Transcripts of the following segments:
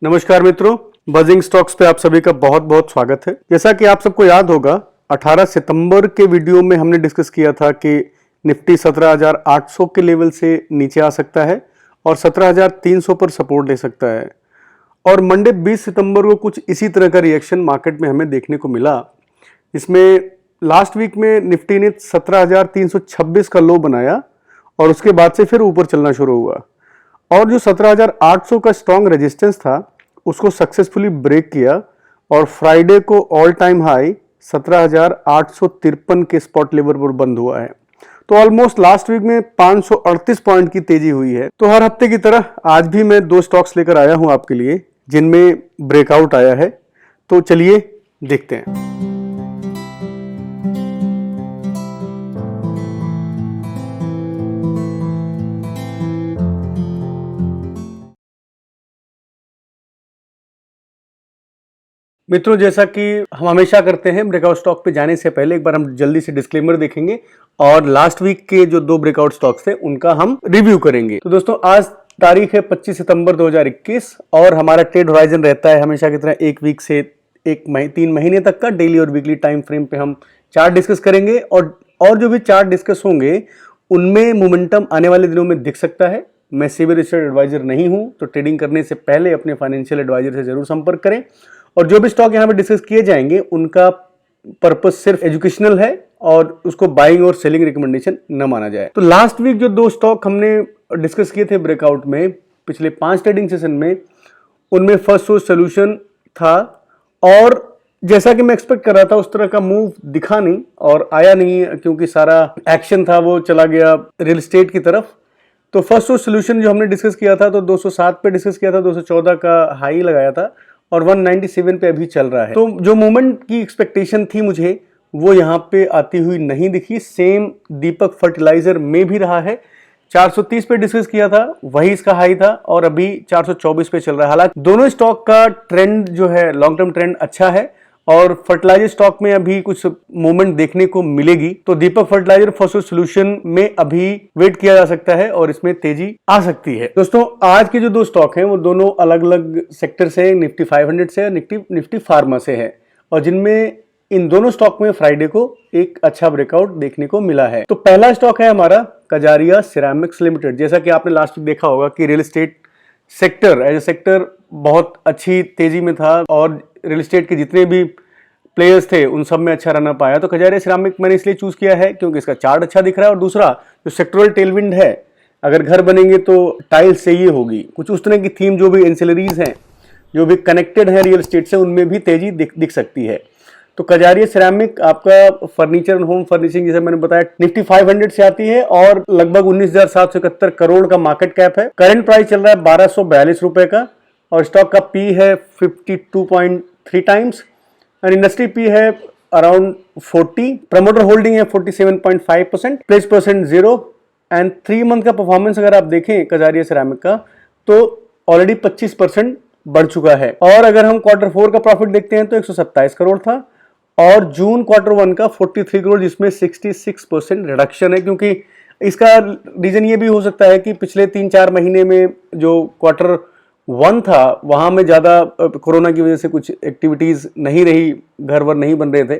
नमस्कार मित्रों, buzzing stocks पे आप सभी का बहुत बहुत स्वागत है। जैसा कि आप सबको याद होगा, 18 सितंबर के वीडियो में हमने डिस्कस किया था कि निफ्टी 17,800 के लेवल से नीचे आ सकता है और 17,300 पर सपोर्ट ले सकता है। और मंडे 20 सितंबर को कुछ इसी तरह का रिएक्शन मार्केट में हमें देखने को मिला। इसमें लास्ट वीक में निफ्टी ने 17,326 का लो बनाया और उसके बाद से फिर ऊपर चलना शुरू हुआ और जो 17,800 का स्ट्रॉन्ग रेजिस्टेंस था उसको सक्सेसफुली ब्रेक किया और फ्राइडे को ऑल टाइम हाई 17,853 के स्पॉट लेवल पर बंद हुआ है। तो ऑलमोस्ट लास्ट वीक में 538 पॉइंट की तेजी हुई है। तो हर हफ्ते की तरह आज भी मैं दो स्टॉक्स लेकर आया हूं आपके लिए जिनमें ब्रेकआउट आया है। तो चलिए देखते हैं। मित्रों, जैसा कि हम हमेशा करते हैं, ब्रेकआउट स्टॉक पे जाने से पहले एक बार हम जल्दी से डिस्क्लेमर देखेंगे और लास्ट वीक के जो दो ब्रेकआउट स्टॉक्स थे उनका हम रिव्यू करेंगे। तो दोस्तों, आज तारीख है 25 सितंबर 2021 और हमारा ट्रेड होराइजन रहता है हमेशा की तरह एक वीक से 3 महीने तक का डेली और वीकली टाइम फ्रेम पे हम चार्ट डिस्कस करेंगे और जो भी चार्ट डिस्कस होंगे उनमें मोमेंटम आने वाले दिनों में दिख सकता है। मैं सिविल रजिस्टर्ड एडवाइजर नहीं हूं, तो ट्रेडिंग करने से पहले अपने फाइनेंशियल एडवाइजर से जरूर संपर्क करें। और जो भी स्टॉक यहाँ पे डिस्कस किए जाएंगे उनका पर्पस सिर्फ एजुकेशनल है और उसको बाइंग और सेलिंग रिकमेंडेशन न माना जाए। तो लास्ट वीक जो दो स्टॉक हमने डिस्कस किए थे ब्रेकआउट में पिछले 5 ट्रेडिंग सेशन में, उनमें फर्स्ट सोर्स सोल्यूशन था और जैसा कि मैं एक्सपेक्ट कर रहा था उस तरह का मूव दिखा नहीं और आया नहीं, क्योंकि सारा एक्शन था वो चला गया रियल एस्टेट की तरफ। तो फर्स्ट सोर्स सोल्यूशन जो हमने डिस्कस किया था तो 207 पे डिस्कस किया था, 214 का हाई लगाया था और 197 पे अभी चल रहा है। तो जो मूवमेंट की एक्सपेक्टेशन थी मुझे वो यहाँ पे आती हुई नहीं दिखी। सेम दीपक फर्टिलाइजर में भी रहा है, 430 पे डिस्कस किया था, वही इसका हाई था और अभी 424 पे चल रहा है। हालांकि दोनों स्टॉक का ट्रेंड जो है लॉन्ग टर्म ट्रेंड अच्छा है और फर्टिलाइजर स्टॉक में अभी कुछ मूवमेंट देखने को मिलेगी। तो दीपक फर्टिलाइजर फर्स्ट सोल्यूशन में अभी वेट किया जा सकता है और इसमें तेजी आ सकती है। दोस्तों, आज के जो दो स्टॉक हैं वो दोनों अलग अलग सेक्टर से, निफ्टी 500 से, निफ्टी फार्मा से है और जिनमें इन दोनों स्टॉक में फ्राइडे को एक अच्छा ब्रेकआउट देखने को मिला है। तो पहला स्टॉक है हमारा कजारिया सिरेमिक्स लिमिटेड। जैसा कि आपने लास्ट वीक देखा होगा कि real estate sector as a sector बहुत अच्छी तेजी में था और रियल एस्टेट के जितने भी प्लेयर्स थे उन सब में अच्छा रन पाया। तो कजारिया सिरेमिक मैंने इसलिए चूज किया है क्योंकि इसका चार्ट अच्छा दिख रहा है और दूसरा जो सेक्टोरल टेलविंड है, अगर घर बनेंगे तो टाइल्स से ही होगी। कुछ उस तरह की थीम जो भी एंसिलरीज हैं जो भी कनेक्टेड है रियल एस्टेट से, उनमें भी तेजी दिख सकती है। तो कजारिया सिरेमिक आपका फर्नीचर एंड होम फर्निशिंग, जैसे मैंने बताया, निफ्टी 500 से आती है और लगभग 19,771 करोड़ का मार्केट कैप है। करंट प्राइस चल रहा है 1,242 रुपए का और स्टॉक का पी है 52.3 टाइम्स और इंडस्ट्री पी है अराउंड 40। प्रमोटर होल्डिंग है 47.5%, प्लेस परसेंट 0 एंड 3 मंथ का परफॉर्मेंस अगर आप देखें कजारिया सिरेमिक का तो ऑलरेडी 25% बढ़ चुका है। और अगर हम Q4 का प्रॉफिट देखते हैं तो 127 करोड़ था और जून Q1 का 43 करोड़, जिसमें 66% रिडक्शन है। क्योंकि इसका रीजन ये भी हो सकता है कि पिछले 3-4 महीने में जो Q1 था वहां में ज्यादा कोरोना की वजह से कुछ एक्टिविटीज नहीं रही, घर वर नहीं बन रहे थे।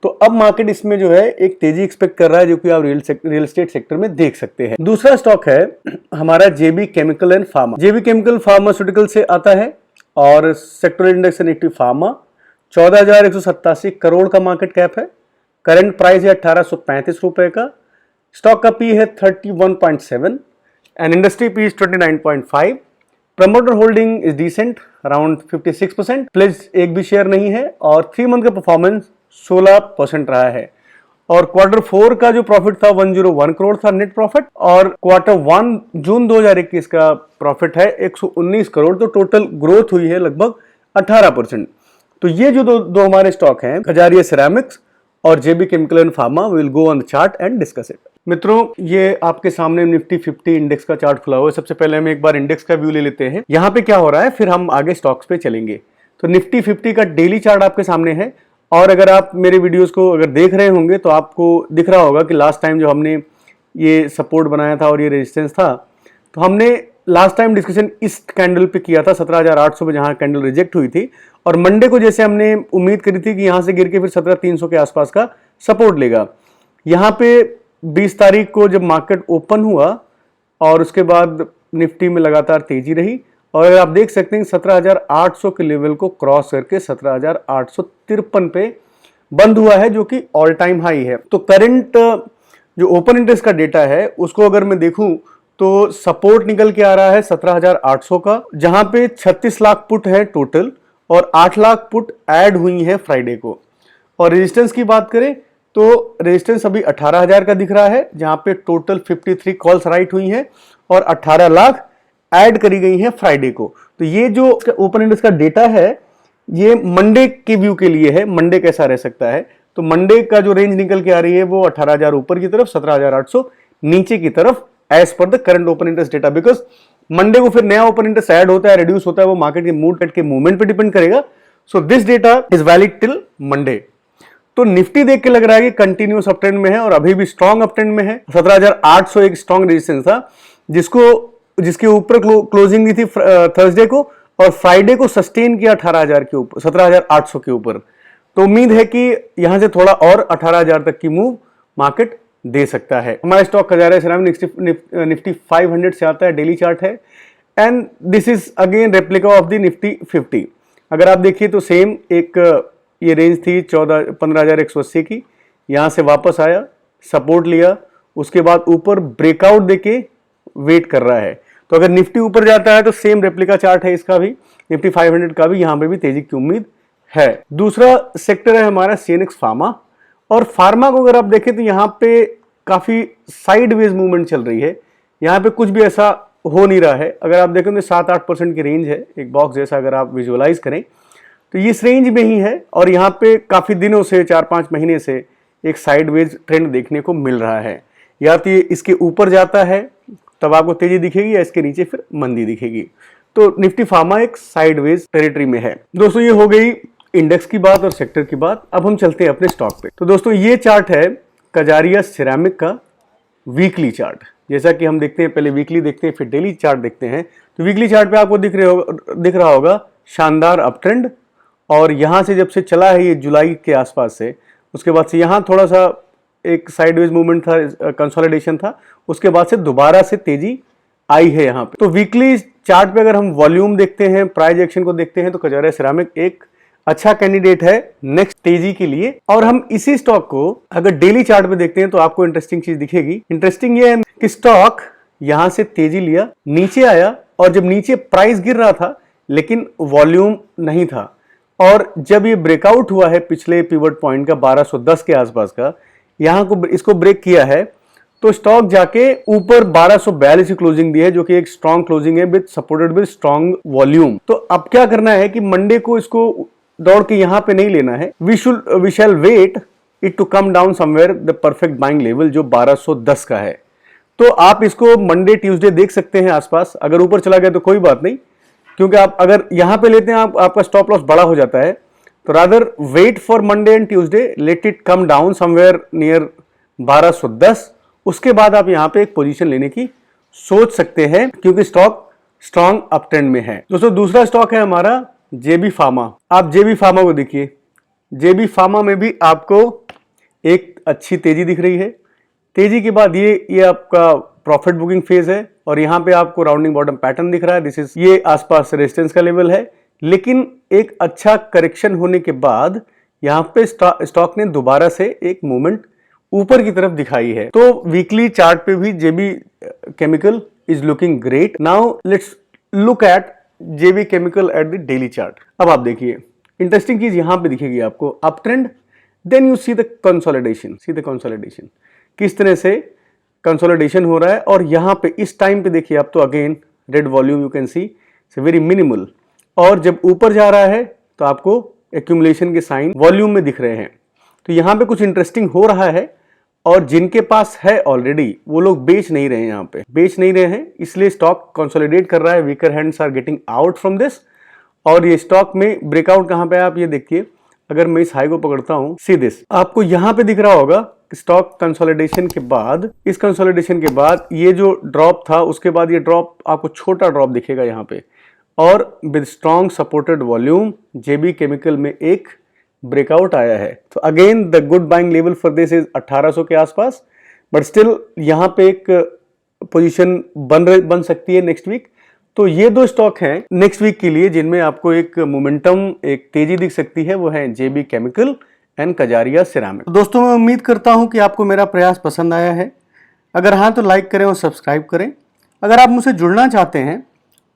तो अब मार्केट इसमें जो है एक तेजी एक्सपेक्ट कर रहा है, जो कि आप रियल एस्टेट सेक्टर में देख सकते हैं। दूसरा स्टॉक है हमारा JB chemical and pharma. JB chemical pharmaceutical से आता है और sectoral index Nifty pharma 14,187 crore का मार्केट कैप है। करंट प्राइस है 1,835 रुपए का। स्टॉक का पी है 31.7 and industry P is 29.5। Promoter holding is decent around 56%, place एक भी शेयर नहीं है और 3 मंथ का परफॉर्मेंस 16% रहा है। और Q4 का जो प्रॉफिट था 101 करोड़ था नेट प्रॉफिट और Q1 जून 2021 का प्रॉफिट है 119 करोड़। तो टोटल ग्रोथ हुई है लगभग 18%। तो ये जो दो हमारे स्टॉक हैं, कजारिया सिरेमिक्स और JB chemical and pharma, will go on the chart and discuss it. मित्रों, ये आपके सामने निफ्टी 50 इंडेक्स का चार्ट खुला हुआ है। सबसे पहले हम एक बार इंडेक्स का व्यू ले लेते हैं, यहाँ पे क्या हो रहा है, फिर हम आगे स्टॉक्स पे चलेंगे। तो निफ्टी 50 का डेली चार्ट आपके सामने है और अगर आप मेरे वीडियोस को अगर देख रहे होंगे तो आपको दिख रहा होगा कि लास्ट टाइम जो हमने ये सपोर्ट बनाया था और ये रेजिस्टेंस था, तो हमने लास्ट टाइम डिस्कशन इस कैंडल पे किया था 17,800 पे, जहां कैंडल रिजेक्ट हुई थी, और मंडे को जैसे हमने उम्मीद करी थी कि यहां से गिर के फिर 17,300 के आसपास का सपोर्ट लेगा। यहां पे 20 तारीख को जब मार्केट ओपन हुआ और उसके बाद निफ्टी में लगातार तेजी रही, और अगर आप देख सकते हैं 17,800 के लेवल को क्रॉस करके 17,853 पे बंद हुआ है, जो कि ऑल टाइम हाई है। तो करंट जो ओपन इंटरेस्ट का डेटा है उसको अगर मैं देखूं तो सपोर्ट निकल के आ रहा है 17,800 का, जहां पे 36 लाख पुट है टोटल और 8 लाख पुट ऐड हुई है फ्राइडे को। और रेजिस्टेंस की बात करें तो रेजिस्टेंस अभी 18,000 का दिख रहा है, जहां पे टोटल 53 कॉल्स राइट हुई हैं और 18 लाख ऐड करी गई हैं फ्राइडे को। तो ये जो ओपन इंटरेस्ट का डेटा है ये मंडे के व्यू के लिए है, मंडे कैसा रह सकता है। तो मंडे का जो रेंज निकल के आ रही है वो 18,000 ऊपर की तरफ, 17,800 नीचे की तरफ, as per the current open interest data. Because Monday को फिर नया ओपन इंटरेस्ट ऐड होता है, रिड्यूस होता है, वो मार्केट के मूड के मूवमेंट पे डिपेंड करेगा। So this data is valid till Monday. तो निफ्टी देख के लग रहा है कि कंटिन्यूस अपट्रेंड में है और अभी भी स्ट्रॉन्ग अपट्रेंड में है। 17,800 एक स्ट्रॉन्ग रेजिस्टेंस था जिसके ऊपर क्लोजिंग दी थी थर्सडे को, और फ्राइडे को सस्टेन किया 18,000 के ऊपर, 17,800 के ऊपर। तो उम्मीद है कि यहां से थोड़ा और 18,000 तक की मूव मार्केट दे सकता है। हमारा स्टॉक का जा रहा है सिर्फ निफ्टी 500 से आता है, डेली चार्ट है, and this is again replica of the Nifty 50। अगर आप देखिए तो सेम एक ये रेंज थी 15,180 की, यहां से वापस आया, सपोर्ट लिया, उसके बाद ऊपर ब्रेकआउट देके वेट कर रहा है। तो अगर निफ्टी ऊपर जाता है तो सेम रेप्लिका चार्ट है इसका भी, निफ्टी 500 का भी, यहां पे भी तेजी की उम्मीद है। दूसरा सेक्टर है हमारा सीएनएक्स फार्मा, और फार्मा को अगर आप देखें तो यहां पे काफी साइडवेज मूवमेंट चल रही है, यहां पे कुछ भी ऐसा हो नहीं रहा है। अगर आप देखें तो 7-8% की रेंज है, एक बॉक्स जैसा अगर आप विजुअलाइज करें तो इस रेंज में ही है, और यहाँ पे काफी दिनों से 4-5 महीने से एक साइडवेज ट्रेंड देखने को मिल रहा है। या तो ये इसके ऊपर जाता है तब आपको तेजी दिखेगी, या इसके नीचे फिर मंदी दिखेगी। तो निफ्टी फार्मा एक साइडवेज टेरिटरी में है। दोस्तों ये हो गई इंडेक्स की बात और सेक्टर की बात। अब हम चलते हैं अपने स्टॉक पे। तो दोस्तों ये चार्ट है कजारिया सिरेमिक का वीकली चार्ट। जैसा कि हम देखते हैं, पहले वीकली देखते हैं फिर डेली चार्ट देखते हैं। तो वीकली चार्ट पे आपको दिख रहा होगा शानदार अपट्रेंड, और यहां से जब से चला है ये जुलाई के आसपास से, उसके बाद से यहां थोड़ा सा एक साइडवेज मूवमेंट था, कंसोलिडेशन था, उसके बाद से दोबारा से तेजी आई है यहाँ पे। तो वीकली चार्ट पे अगर हम वॉल्यूम देखते हैं, प्राइस एक्शन को देखते हैं, तो कजारिया सिरेमिक एक अच्छा कैंडिडेट है नेक्स्ट तेजी के लिए। और हम इसी स्टॉक को अगर डेली चार्ट पे देखते हैं तो आपको इंटरेस्टिंग चीज दिखेगी। इंटरेस्टिंग ये है कि स्टॉक यहां से तेजी लिया, नीचे आया, और जब नीचे प्राइस गिर रहा था लेकिन वॉल्यूम नहीं था, और जब ये ब्रेकआउट हुआ है पिछले पिवट पॉइंट का 1210 के आसपास का, यहां को इसको ब्रेक किया है, तो स्टॉक जाके ऊपर 1242 की क्लोजिंग दी है, जो कि एक स्ट्रॉन्ग क्लोजिंग है with supported with strong volume. तो अब क्या करना है कि मंडे को इसको दौड़ के यहां पे नहीं लेना है, we shall wait it to come down somewhere the perfect buying level जो 1210 का है। तो आप इसको मंडे ट्यूसडे देख सकते हैं आसपास। अगर ऊपर चला गया तो कोई बात नहीं, क्योंकि आप अगर यहां पे लेते हैं आपका स्टॉप लॉस बड़ा हो जाता है। तो rather wait for Monday and Tuesday, let it come down somewhere near 1210, उसके बाद आप यहां पे एक पोजीशन लेने की सोच सकते हैं, क्योंकि स्टॉक स्ट्रॉन्ग अपट्रेंड में है। दोस्तों दूसरा स्टॉक है हमारा जेबी फार्मा। आप जेबी फार्मा को देखिए, जेबी फार्मा में भी आपको एक अच्छी तेजी दिख रही है। तेजी के बाद ये आपका प्रॉफिट बुकिंग फेज है, और यहां पे आपको राउंडिंग बॉटम पैटर्न दिख रहा है। दिस इज ये आसपास रेजिस्टेंस का लेवल है, लेकिन एक अच्छा करेक्शन होने के बाद यहां पे स्टॉक ने दोबारा से एक मूवमेंट ऊपर की तरफ दिखाई है। तो वीकली चार्ट पे भी JB chemical is looking great. Now let's look at JB chemical at the daily chart. अब आप देखिए इंटरेस्टिंग चीज यहां पे दिखेगी आपको, up trend, then you see the consolidation, किस तरह से कंसोलिडेशन हो रहा है। और यहां पे इस टाइम पे देखिए आप, तो again red volume you can see very minimal, और जब ऊपर जा रहा है तो आपको एक्यूमुलेशन के साइन वॉल्यूम में दिख रहे हैं। तो यहां पे कुछ इंटरेस्टिंग हो रहा है, और जिनके पास है ऑलरेडी वो लोग बेच नहीं रहे हैं, यहां पे बेच नहीं रहे हैं, इसलिए स्टॉक कंसोलिडेट कर रहा है। Weaker hands are getting out from this, और ये स्टॉक में ब्रेकआउट कहां पे है आप ये देखिए। अगर मैं इस हाई को पकड़ता हूं, सी दिस, आपको यहां पे दिख रहा होगा स्टॉक कंसोलिडेशन के बाद, इस कंसोलिडेशन के बाद ये जो ड्रॉप था उसके बाद ये ड्रॉप आपको छोटा ड्रॉप दिखेगा यहाँ पे, और with strong supported volume JB chemical में एक ब्रेकआउट आया है। तो again the good buying level for this is 1800 के आसपास, बट स्टिल यहाँ पे एक पोजीशन बन सकती है नेक्स्ट वीक। तो ये दो स्टॉक हैं नेक्स्ट वीक के लिए जिनमें आपको एक मोमेंटम, एक तेजी दिख सकती है, वो है जेबी केमिकल एंड कजारिया सिरामिक। तो दोस्तों मैं उम्मीद करता हूं कि आपको मेरा प्रयास पसंद आया है। अगर हाँ तो लाइक करें और सब्सक्राइब करें। अगर आप मुझसे जुड़ना चाहते हैं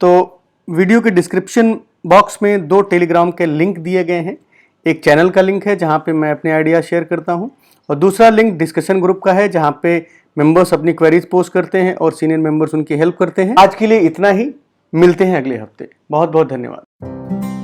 तो वीडियो के डिस्क्रिप्शन बॉक्स में 2 टेलीग्राम के लिंक दिए गए हैं। एक चैनल का लिंक है जहां पे मैं अपने आइडिया शेयर करता हूं, और दूसरा लिंक डिस्कशन ग्रुप का है जहां पे मेंबर्स अपनी क्वेरीज पोस्ट करते हैं और सीनियर मेंबर्स उनकी हेल्प करते हैं। आज के लिए इतना ही, मिलते हैं अगले हफ्ते। बहुत बहुत धन्यवाद।